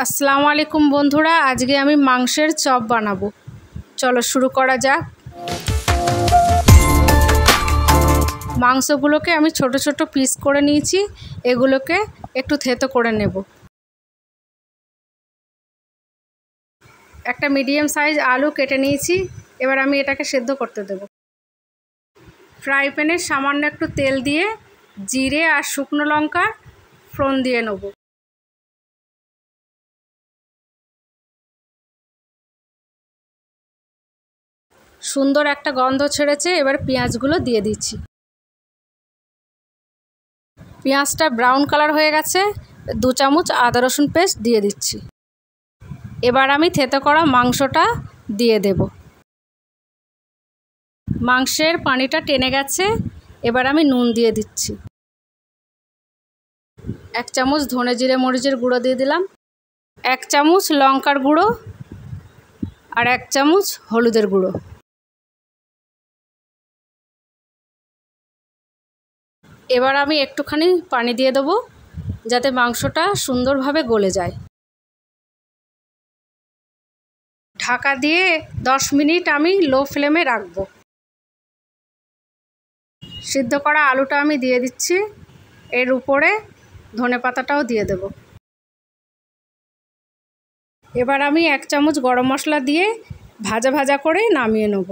আসসালামু আলাইকুম বন্ধুরা, আজকে আমি মাংসের চপ বানাবো। চলো শুরু করা যাক। মাংসগুলোকে আমি ছোট ছোট পিস করে নিয়েছি, এগুলোকে একটু থেতো করে নেব। একটা মিডিয়াম সাইজ আলু কেটে নিয়েছি, এবার আমি এটাকে সেদ্ধ করতে দেব। ফ্রাই প্যানে সামান্য একটু তেল দিয়ে জিরে আর শুকনো লঙ্কা ফোড়ন দিয়ে নেব। সুন্দর একটা গন্ধ ছেড়েছে, এবার পেঁয়াজগুলো দিয়ে দিচ্ছি। পেঁয়াজটা ব্রাউন কালার হয়ে গেছে, 2 চামচ আদা রসুন পেস্ট দিয়ে দিচ্ছি। এবার আমি থেতো করা মাংসটা দিয়ে দেব। মাংসের পানিটা টেনে গেছে, এবার আমি নুন দিয়ে দিচ্ছি। 1 চামচ ধনে জিরে মরিচের গুঁড়ো দিয়ে দিলাম, 1 চামচ লঙ্কার গুঁড়ো আর 1 চামচ হলুদের গুঁড়ো। এবার আমি একটুখানি পানি দিয়ে দেবো যাতে মাংসটা সুন্দরভাবে গলে যায়। ঢাকা দিয়ে 10 মিনিট আমি লো ফ্লেমে রাখবো। সিদ্ধ করা আলুটা আমি দিয়ে দিচ্ছি, এর উপরে ধনেপাতাটাও দিয়ে দেব। এবার আমি 1 চামচ গরম মশলা দিয়ে ভাজা ভাজা করে নামিয়ে নেব।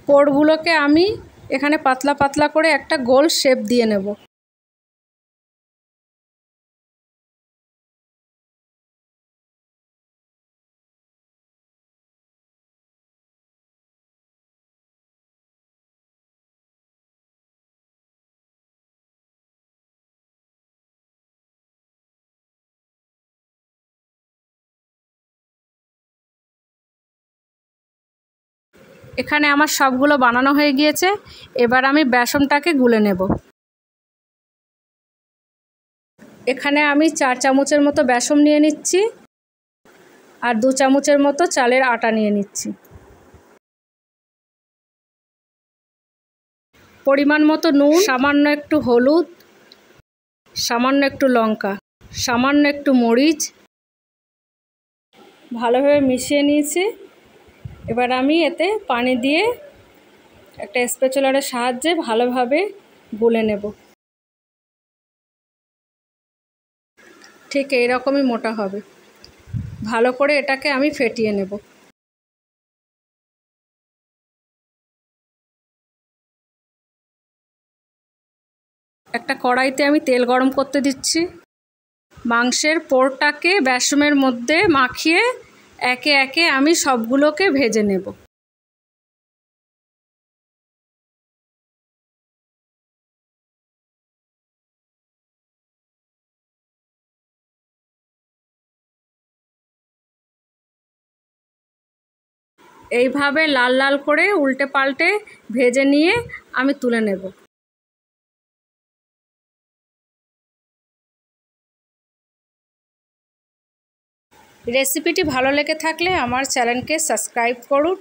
পোড়গুলোকে আমি এখানে পাতলা পাতলা করে একটা গোল শেপ দিয়ে নেব। এখানে আমার সবগুলো বানানো হয়ে গিয়েছে, এবার আমি বেসনটাকে গুলে নেব। এখানে আমি 4 চামচের মতো বেসন নিয়ে নিচ্ছি আর 2 চামচের মতো চালের আটা নিয়ে নিচ্ছি। পরিমাণ মতো নুন, সামান্য একটু হলুদ, সামান্য একটু লঙ্কা, সামান্য একটু মরিচ ভালোভাবে মিশিয়ে নিয়েছি। এবার আমি এতে পানি দিয়ে একটা স্প্যাচুলারের সাহায্যে ভালোভাবে গুলে নেব। ঠিক এইরকমই মোটা হবে। ভালো করে এটাকে আমি ফেটিয়ে নেব। একটা কড়াইতে আমি তেল গরম করতে দিচ্ছি। মাংসের পোড়টাকে বেসনের মধ্যে মাখিয়ে একে একে আমি সবগুলোকে ভেজে নেব। এইভাবে লাল লাল করে উল্টে পাল্টে ভেজে নিয়ে আমি তুলে নেব। রেসিপিটি ভালো লেগে থাকলে আমার চ্যানেলকে সাবস্ক্রাইব করুন,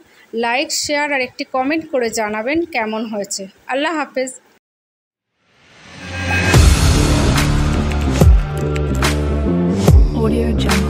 লাইক শেয়ার আর একটি কমেন্ট করে জানাবেন কেমন হয়েছে। আল্লাহ হাফেজ। Audio Jungle।